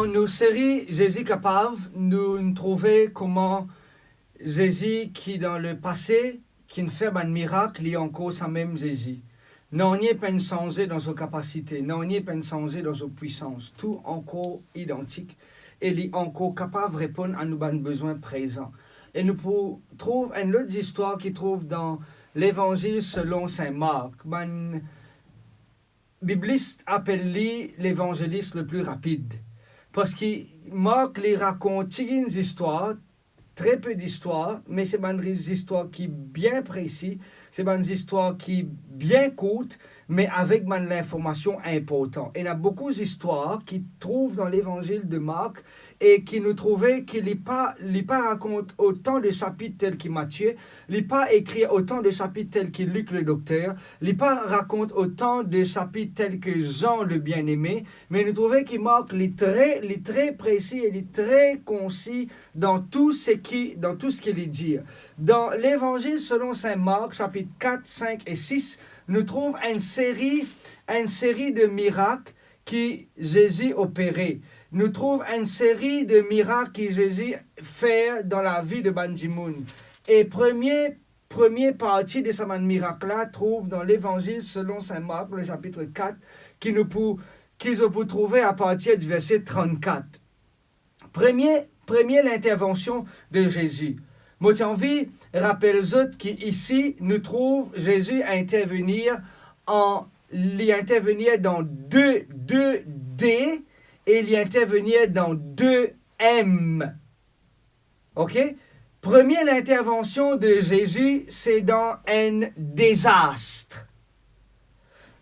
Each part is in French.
Dans nos séries Jésus capable, nous trouvons comment Jésus qui dans le passé, qui ne fait pas de miracle, il est encore sa même Jésus. Non, il n'est pas changé dans ses capacités, non, il n'est pas changé dans sa puissance. Tout encore identique. Et il est encore capable de répondre à nos besoins présents. Et nous trouvons une autre histoire qui trouve dans l'Évangile selon Saint Marc. Les biblistes appellent lui l'évangéliste le plus rapide. Parce que Marc les raconte une histoire, très peu d'histoires, mais c'est une histoire qui est bien précise, c'est une histoire qui est bien courte, mais avec l'information importante. Et il y a beaucoup d'histoires qui trouvent dans l'évangile de Marc et qui nous trouvaient qu'il n'est pas raconte autant de chapitres tels que Matthieu, il n'est pas écrit autant de chapitres tels que Luc le docteur, il n'est pas raconte autant de chapitres tels que Jean le bien-aimé, mais nous trouvons que Marc est très précis et il est très concis dans tout ce qu'il dit. Dans l'évangile selon saint Marc, chapitres 4, 5 et 6, nous trouvons une série de miracles que Jésus opérait. Nous trouvons une série de miracles que Jésus fait dans la vie de Banjimoun. Et première partie de ce miracle-là trouve dans l'évangile selon saint Marc, le chapitre 4, qu'ils peut trouver à partir du verset 34. Première l'intervention de Jésus. Moi, j'ai envie de rappeler qu'ici, nous trouvons Jésus intervenir dans 2D et il intervenir dans 2M. OK? Première l'intervention de Jésus, c'est dans un désastre.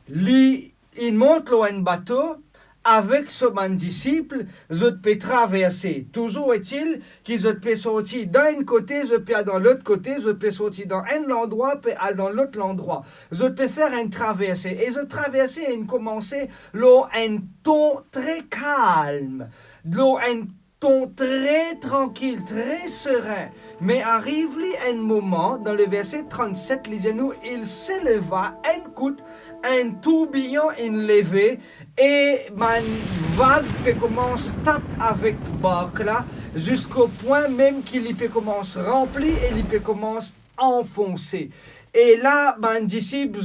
Il monte dans un bateau. Avec ce disciple, je peux traverser. Toujours est-il qu'ils peuvent sortir d'un côté, je peux aller dans l'autre côté, je peux sortir dans un endroit, puis aller dans l'autre endroit. Je peux faire une traversée. Et je traversais et commençais un ton très calme, un ton très tranquille, très serein. Mais arrive un moment, dans le verset 37, les genoux, il s'éleva un coup, un tourbillon enlevé, et man vague peut commencer à taper avec barque là, jusqu'au point même qu'il peut commencer à remplir et il peut commencer à enfoncer. Et là, mon disciple,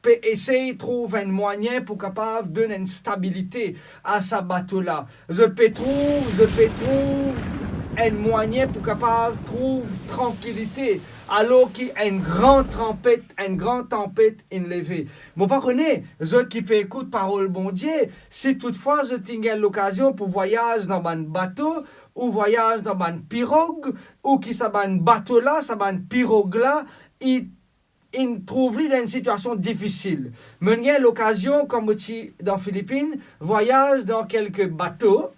peut essayer de trouver un moyen pour capable donner une stabilité à ce bateau-là. Je peux trouver un moyen pour capable trouver tranquillité alors qu'il y a une grande tempête enlevée. Moi, pas connais, je qui peut écouter parole bon Dieu, si toutefois je tiens l'occasion pour voyager dans un bateau, ou voyage dans une pirogue, ou qui ça un bateau là, ça une pirogue là, il trouve dans une situation difficile. Mais l'occasion, comme dans les Philippines, voyage dans quelques bateaux,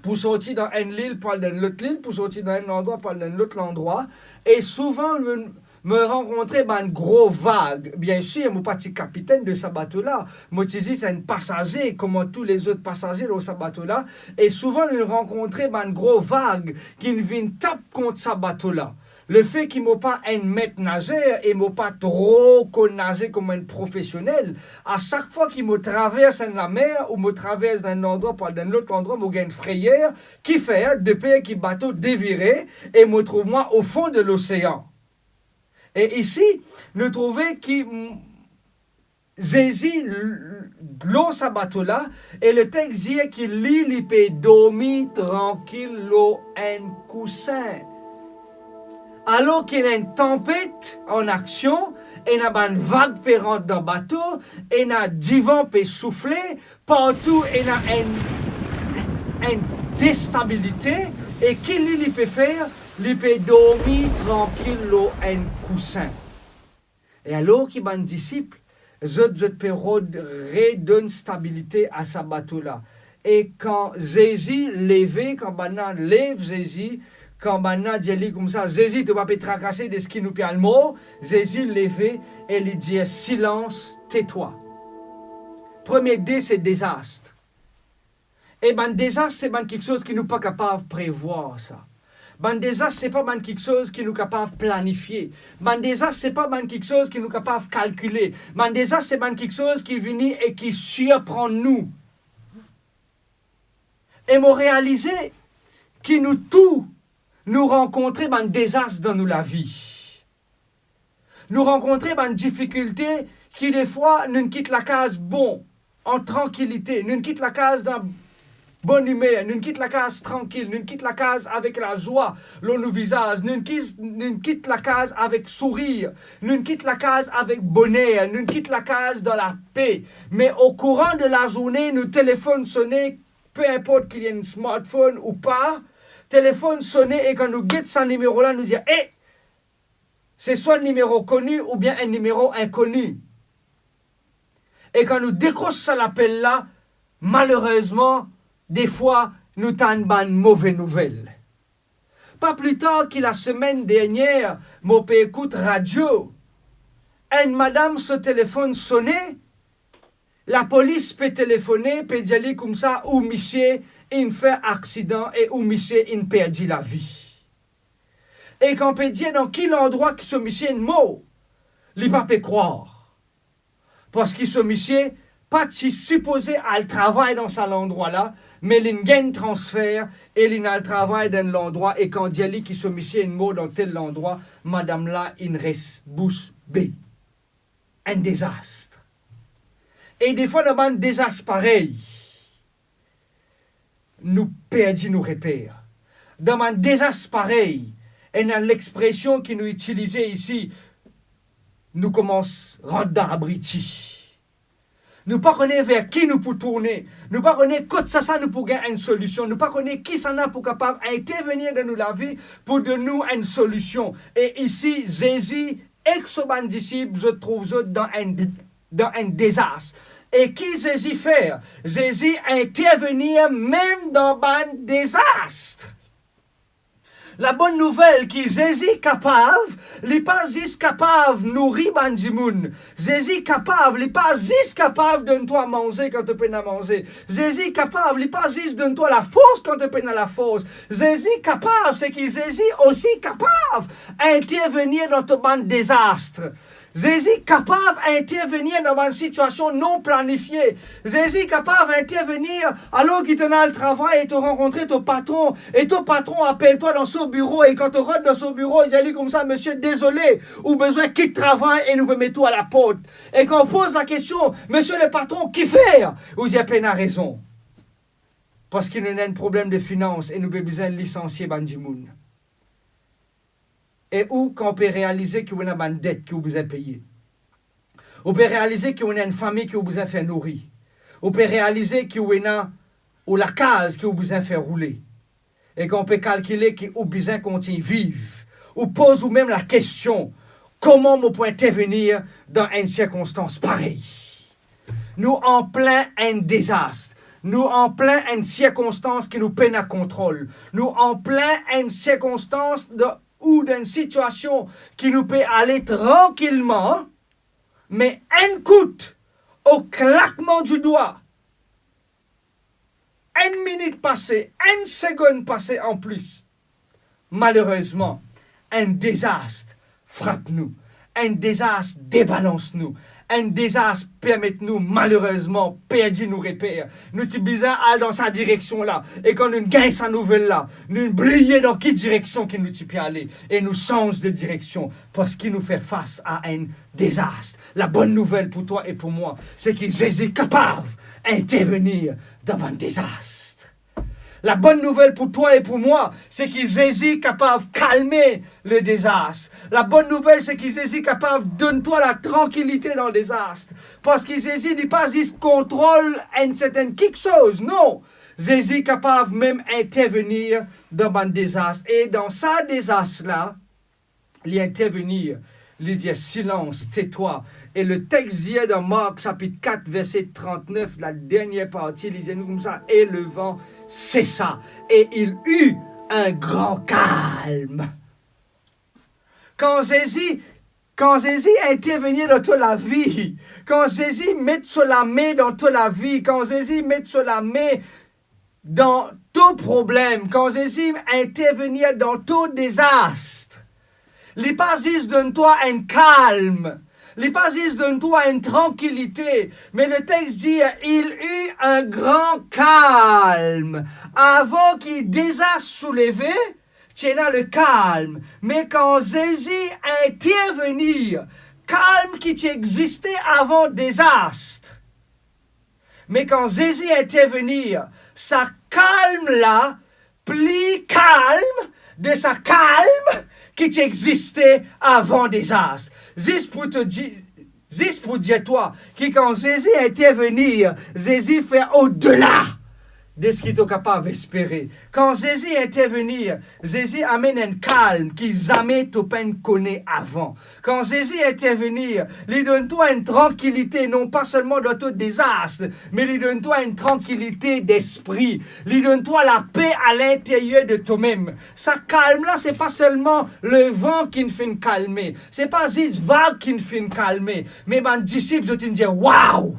pour sortir dans une île, pour aller dans l'autre île, pour sortir dans un endroit, pour aller dans l'autre endroit. Et souvent, me rencontrer une grosse vague. Bien sûr, je ne suis pas le capitaine de ce bateau-là. Moi, c'est un passager, comme tous les autres passagers de ce bateau-là. Et souvent, je rencontrer une grosse vague qui vient taper contre ce bateau-là. Le fait qu'il ne m'a pas un maître nageur et ne m'a pas trop nager comme un professionnel, à chaque fois qu'il me traverse la mer ou me traverse d'un endroit pour d'un autre endroit, je gagne une frayeur qui fait depuis que le bateau déviré et me trouve moi au fond de l'océan. Et ici, nous trouvons que Jésus l'eau ce bateau-là et le texte dit qu'il il peut dormir tranquille l'eau un coussin. Alors qu'il y a une tempête en action, et il y a une vague qui rentre dans le bateau, et il y a du vent qui souffler, partout il y a une déstabilité, et qu'il peut faire, il peut dormir tranquille dans un coussin. Et alors qu'il y a un disciple, je peux redonner stabilité à ce bateau-là. Et quand Jésus lève, quand Bana lève Jésus, quand maintenant dit comme ça, Jésus ne va pas tracasser de ce qui nous parle le mot, Jésus levé et il dit silence, tais-toi. Premier D, c'est désastre. Et désastre, c'est quelque chose qui nous pas capable de prévoir ça. Désastre, c'est pas quelque chose qui nous capable de planifier. Désastre, c'est pas quelque chose qui nous capable de calculer. Désastre, c'est quelque chose qui vient et qui surprend nous. Et m'a réalisé que nous tous, nous rencontrons un désastre dans nous la vie. Nous rencontrons une difficulté qui des fois nous quitte la case bon, en tranquillité, nous quitte la case dans bonne humeur, nous quitte la case tranquille, nous quitte la case avec la joie, l'on nous visage, nous quitte la case avec sourire, nous quitte la case avec bonheur, nous quitte la case dans la paix. Mais au courant de la journée, nous téléphone sonner, peu importe qu'il y ait un smartphone ou pas, téléphone sonner et quand nous guette ce numéro-là, nous dire, hé, c'est soit un numéro connu ou bien un numéro inconnu. Et quand nous décrochons l'appel-là, malheureusement, des fois, nous t'avons une mauvaise nouvelle. Pas plus tard que la semaine dernière, mon père écoute radio. Une madame ce téléphone sonnait. La police peut téléphoner, peut dire comme ça, ou monsieur, il fait accident et ou monsieur, il perdit la vie. Et quand on peut dire dans quel endroit que ce monsieur est mort, il ne peut pas croire. Parce que ce monsieur, pas si supposé à le travail dans cet endroit-là, mais il y a un transfert et il a le travail dans l'endroit. Et quand il dit que ce monsieur est mort dans tel endroit, madame là, il reste bouche bée. Un désastre. Et des fois, dans un désastre pareil, nous perdons nos repères. Dans un désastre pareil, et dans l'expression qui nous utilisait ici, nous commençons à rendre abriti. Nous ne connaissons pas vers qui nous pouvons tourner. Nous ne connaissons pas ça nous pour gagner une solution. Nous ne connaissons pas qui ça n'a pour capable d'intervenir dans la vie pour donner nous une solution. Et ici, Jésus et son disciple, je trouve dans un désastre. Et qui Jésus fait? Jésus intervenir même dans un désastre. La bonne nouvelle que Jésus est capable, il n'est pas juste capable de nourrir les gens. Jésus est capable, il n'est pas juste capable de toi manger quand tu peux manger. Jésus est capable, il n'est pas juste de toi la force quand tu peux la force. Jésus est capable, c'est que Jésus est aussi capable d'intervenir dans ton désastre. Jésus est capable d'intervenir dans une situation non planifiée. Jésus est capable d'intervenir alors qu'il te dans le travail et te rencontrer ton patron. Et ton patron appelle-toi dans son bureau. Et quand tu rentres dans son bureau, il dit comme ça, monsieur, désolé, ou besoin quitte travail et nous mettons à la porte. Et quand on pose la question, monsieur le patron, qui fait? Vous dites, peine à raison. Parce qu'il y a un problème de finances et nous avons besoin de licencier Bandimoun. Et où quand on peut réaliser qu'il y a une dette qui vous besoin de payer. On peut réaliser qu'il y a une famille qui vous besoin de faire nourrir. On peut réaliser qu'il y a la case qui vous besoin de faire rouler. Et qu'on peut calculer qu'il vous besoin de continuer à vivre. Ou pose ou même la question, comment on peut intervenir dans une circonstance pareille? Nous en plein un désastre. Nous en plein une circonstance qui nous peine à contrôle. Nous en plein une circonstance ou d'une situation qui nous peut aller tranquillement, mais un coup, au claquement du doigt, une minute passée, une seconde passée en plus, malheureusement, un désastre frappe nous, un désastre débalance nous, un désastre permet nous malheureusement perdre nos repères. Nous sommes bizarres aller dans sa direction là. Et quand nous gagnons sa nouvelle là, nous oublions dans quelle direction qu'il nous peut aller. Et nous changeons de direction parce qu'il nous fait face à un désastre. La bonne nouvelle pour toi et pour moi, c'est que Jésus est capable d'intervenir dans un désastre. La bonne nouvelle pour toi et pour moi, c'est que Jésus est capable de calmer le désastre. La bonne nouvelle, c'est que Jésus est capable de donner toi la tranquillité dans le désastre. Parce que Jésus n'est pas juste contrôle une certaine quelque chose, non. Jésus est capable même d'intervenir dans un désastre. Et dans ce désastre-là, il intervenir, il dit silence, tais-toi. Et le texte dit dans Marc chapitre 4, verset 39, la dernière partie, il dit nous comme ça, et le vent cessa. Et il eut un grand calme. Quand Jésus intervenir dans toute la vie, quand Jésus met sur la main dans toute la vie, quand Jésus met sur la main dans tout problème, quand Jésus intervenir dans tout désastre, il n'est pas juste donne-toi un calme, Les pas dit donne-toi une tranquillité, mais le texte dit il eut un grand calme. Avant qu'il désastre soulevé, tiens le calme. Mais quand Jésus intervenir, calme qui existait avant désastre. Mais quand Jésus intervenir, sa calme là, plus calme de sa calme qui existait avant désastre. Juste pour dire toi, que quand Jésus intervenir, Jésus fait au-delà de ce qu'il est capable d'espérer. Quand Jésus intervenir, Jésus amène un calme qui jamais tu ne connais avant. Quand Jésus intervenir, il donne-toi une tranquillité, non pas seulement dans tout désastre, mais il donne-toi une tranquillité d'esprit. Il donne-toi la paix à l'intérieur de toi-même. Ça calme-là, c'est pas seulement le vent qui nous fait calmer. C'est pas juste vague qui nous fait calmer. Mais mes disciples, je te dis, waouh!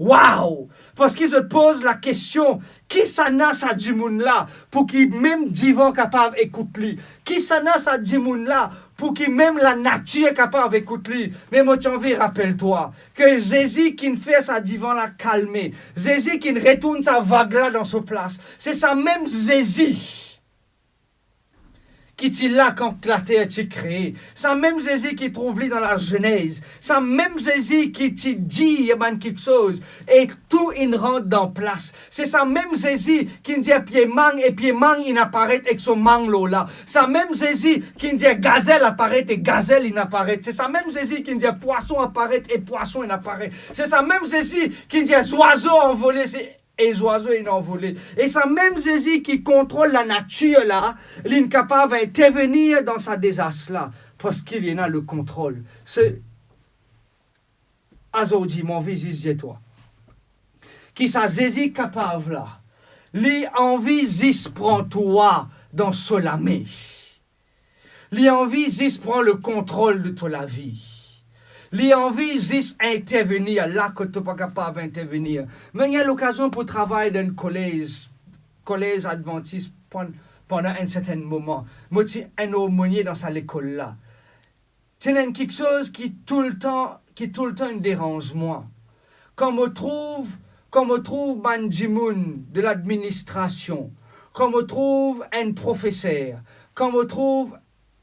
Waouh! Parce qu'ils se posent la question, qui ça n'a sa djimoun là pour qu'il même divan capable d'écouter? Qui ça n'a sa djimoun là pour qu'il même la nature est capable d'écouter? Mais moi, tu envie, rappelle-toi que Jésus qui fait sa divan la calmer, Jésus qui retourne sa vague là dans sa place, c'est ça même Jésus qui est là quand la terre est créée. C'est même Jésus qui trouve dans la Genèse. C'est même Jésus qui te dit quelque chose et tout il rentre dans place. C'est ça même Jésus qui dit pied mang et pied mang il apparaît avec son mang là. C'est même Jésus qui dit gazelle apparaît et gazelle il apparaît. C'est ça même Jésus qui dit poisson apparaît et poisson il apparaît. C'est ça même Jésus qui dit oiseau envolé et les oiseaux sont envolés. Et c'est même Jésus qui contrôle la nature là, il est capable d'intervenir dans sa désastre là, parce qu'il y en a le contrôle. C'est aujourd'hui mon visage de toi. Qui ça Jésus capable là, lui envie juste prend toi dans solamé. Lui envie juste prend le contrôle de toute la vie. Les envies juste intervenir là que tu n'es pas capable d'intervenir. Mais il y a l'occasion pour travailler dans un collège adventiste pendant un certain moment. Moi, je suis un aumônier dans cette école-là. C'est quelque chose qui tout le temps me dérange moi. Quand on trouve Banjimoun de l'administration, quand on trouve un professeur, quand on trouve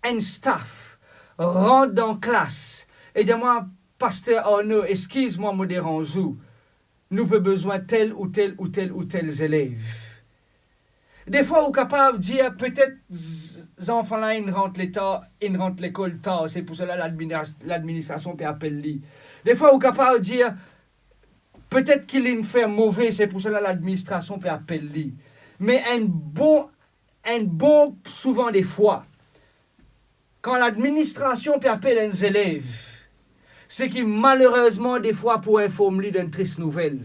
un staff, rentre dans la classe, et dis-moi, pasteur Arnaud, excuse-moi, me dérange. Nous avons besoin de tel ou tel élève. Des fois, on est capable de dire, peut-être, les enfants-là, ils rentrent l'école tard. C'est pour cela que l'administration peut appeler. Des fois, on est capable de dire, peut-être qu'il est fait mauvais. C'est pour cela que l'administration peut appeler. Mais un bon, souvent des fois, quand l'administration peut appeler les élèves, c'est qui malheureusement des fois pour informer d'une triste nouvelle.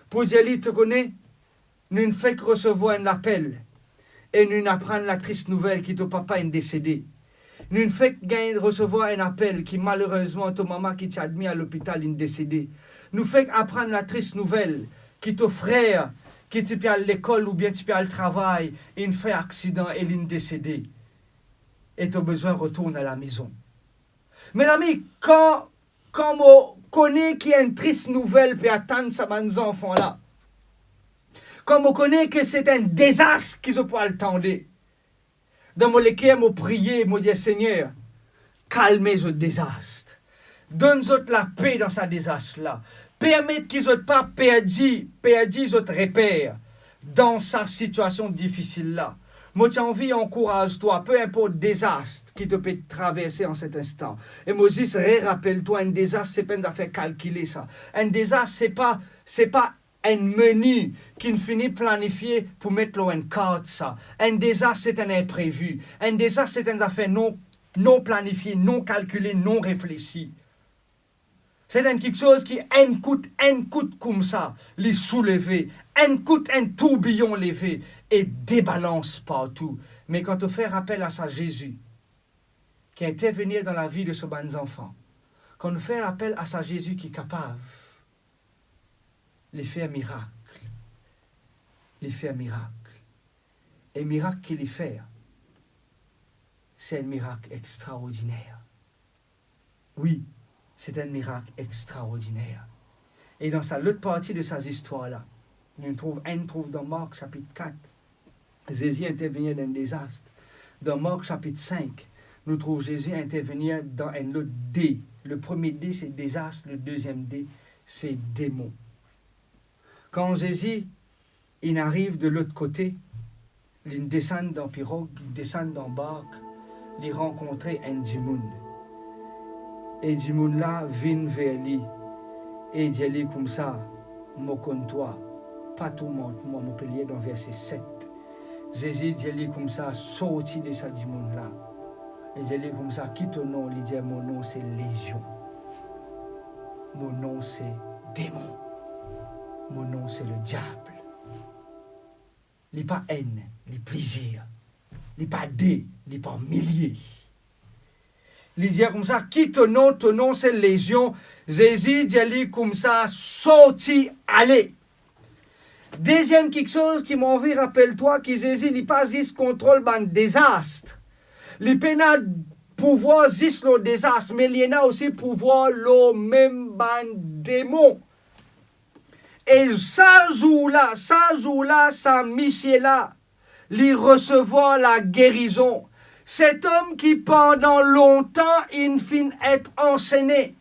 Pour dire, tu te connais, nous ne fait que recevoir un appel et nous apprenons la triste nouvelle que ton papa est décédé. Nous ne fait que recevoir un appel qui malheureusement ton maman qui t'a admis à l'hôpital est décédé. Nous fait apprendre la triste nouvelle que ton frère qui tu peux à l'école ou bien tu peux à le travail, il fait accident et il est décédé. Et tu as besoin de retourner à la maison. Mes amis, quand on connaît qu'il y a une triste nouvelle pour attendre ces enfants-là, quand on connaît que c'est un désastre qu'ils ont pas attendre, dans mon lesquels on prier, mon Dieu Seigneur, calmez ce désastre. Donne-nous la paix dans ce désastre-là. Permettez qu'ils n'aient pas perdu votre repère dans sa situation difficile-là. Moi, j'ai envie, encourage-toi, peu importe le désastre qui te peut traverser en cet instant. Et Moses, rappelle-toi, un désastre, c'est pas une affaire calculée, ça. Un désastre, c'est pas un menu qui ne finit planifié pour mettre là une carte, ça. Un désastre, c'est un imprévu. Un désastre, c'est une affaire non planifiée, non calculée, non réfléchie. C'est quelque chose qui, un coup comme ça, les soulever, un tourbillon levé et débalance partout. Mais quand on fait appel à ça, Jésus, qui est intervenu dans la vie de ce bon enfant, quand on fait appel à ça, Jésus qui est capable, il fait un miracle. Il fait un miracle. Et le miracle qu'il fait, c'est un miracle extraordinaire. Oui, c'est un miracle extraordinaire. Et dans l'autre partie de ces histoires-là, on trouve dans Marc chapitre 4, Jésus intervient dans un désastre. Dans Marc chapitre 5, nous trouvons Jésus intervenir dans un autre dé. Le premier dé, c'est désastre. Le deuxième dé, c'est démon. Quand Jésus il arrive de l'autre côté, il descend dans pirogue, il descend dans barque, il rencontre un djimoun. Et djimoun là vient vers lui. Et il dit comme ça, moconne-toi, pas tout le monde, moi, mon pilier dans verset 7. Jésus dit comme ça, sorti de ce djimoun là. Et il dit comme ça, qui ton nom? Il dit, mon nom c'est Légion. Mon nom c'est démon. Mon nom c'est le diable. Il n'est pas haine, il est plaisir. Il n'est pas dé, il n'est pas millier. Il dit comme ça, qui ton nom c'est Légion. Jésus dit comme ça, sorti, allez. Deuxième quelque chose qui m'a envie, rappelle-toi que Jésus n'est pas juste contrôle ban désastre. Il peut pas pouvoir juste le désastre, mais il y a aussi pouvoir le même ban démon. Et ça jour-là, ça Michel-là, lui recevoir la guérison. Cet homme qui pendant longtemps, il finit être enchaîné.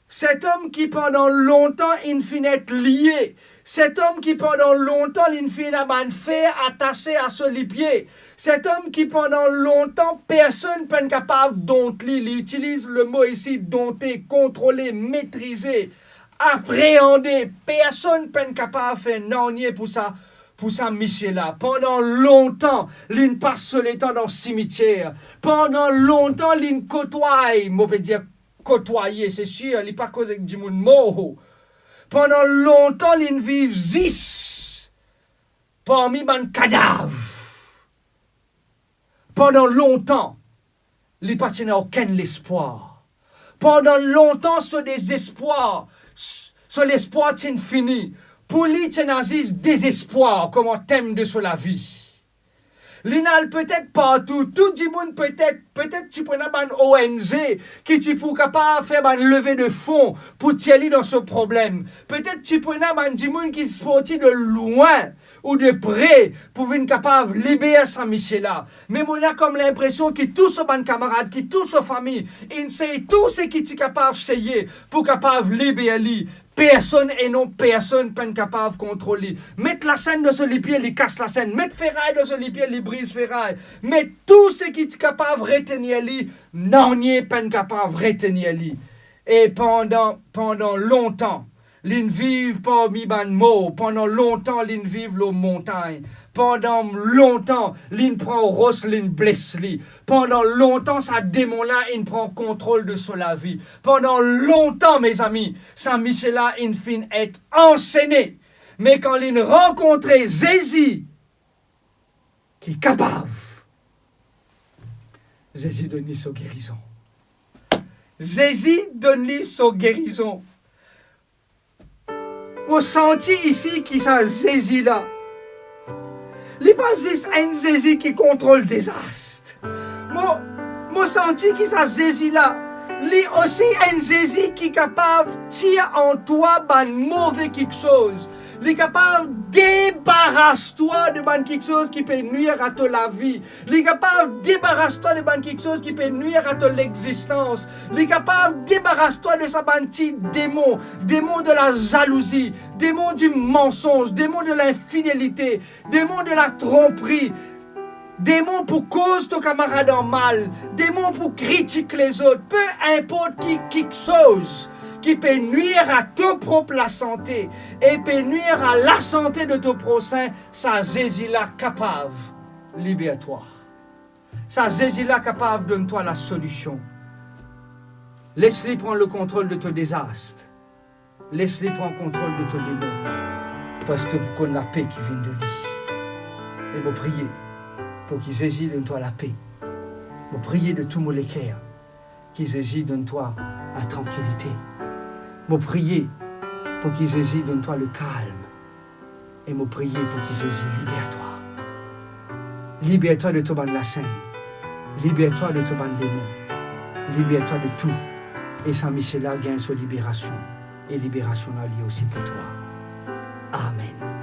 Cet homme qui pendant longtemps, il finit être lié. Cet homme qui pendant longtemps, il finit à faire attaché à ce pied. Cet homme qui pendant longtemps, personne n'est capable de dompter. Il utilise le mot ici, dompter, contrôler, maîtriser, appréhender. Personne n'est capable de faire non pour ça, Michel-là. Pendant longtemps, il passe le temps dans le cimetière. Pendant longtemps, il côtoie. Moi, je peux dire côtoyer, c'est sûr, il n'est pas cause avec du monde mort. Pendant longtemps, ils vivent 10 parmi les cadavres. Pendant longtemps, ils n'ont aucun espoir. Pendant longtemps, ce désespoir, ce l'espoir est fini. Pour lui, c'est un désespoir comme un thème de la vie. L'inal peut-être partout, tout le monde peut-être tu prends un ONG qui tu pour capable faire un levée de fonds pour t'aider dans ce problème. Peut-être tu prends un monde qui se sorti de loin ou de près pour venir capable libérer Saint-Michel-là. Mais on a comme l'impression que tous ces camarades, que tous ces familles, ils savent tout ce qui est capable de faire pour capable libérer. Personne et non personne n'est capable de contrôler. Mettre la scène de ce lipier, il casse la scène. Mettre ferraille de ce lipier, il brise ferraille. Mais tout ce qui est capable de retenir lui, non, n'est pas capable de retenir lui. Et pendant longtemps, ils vivent parmi les mots. Pendant longtemps, ils vivent les montagnes. Pendant longtemps, l'in prend rosse, l'in blesse li. Pendant longtemps, ça démon-là, il prend contrôle de sa vie. Pendant longtemps, mes amis, Saint-Michel-là, il finit être enchaîné. Mais quand il rencontre Jésus, qui est capable, Jésus donne lui sa guérison. Jésus donne lui sa guérison. Vous sentez ici qui ça Jésus-là. Il n'est pas juste un Jésus qui contrôle le désastre. Moi, senti que ça Jésus-là, il est aussi un Jésus qui est capable de tirer en toi une mauvaise quelque chose. Il est capable de débarrasser-toi de quelque chose qui peut nuire à ta vie. Il est capable de débarrasser-toi de quelque chose qui peut nuire à ton existence. Il est capable de débarrasser-toi de sa petit démon de la jalousie, démon du mensonge, démon de l'infidélité, démon de la tromperie, démon pour cause ton camarade en mal, démon pour critiquer les autres, peu importe quelque chose qui peut nuire à ta propre la santé et peut nuire à la santé de ton prochain, ça Jésus-là capable, libère-toi. Ça Jésus-là capable, donne-toi la solution. Laisse-lui prendre le contrôle de ton désastre. Laisse-lui prendre le contrôle de ton démon. Parce que pour qu'on la paix qui vient de lui. Et vous prier pour qu'il Jésus donne-toi la paix. Vous prier de tout mon cœur. Qu'il Jésus donne-toi la tranquillité. Vous prier pour qu'il Jésus donne-toi le calme. Et vous prier pour qu'il Jésus libère-toi. Libère-toi de ton ban de la scène. Libère-toi de ton ban de démon. Libère-toi de tout. Et Saint-Michel a gagne sa libération. Et libération là, liée aussi pour toi. Amen.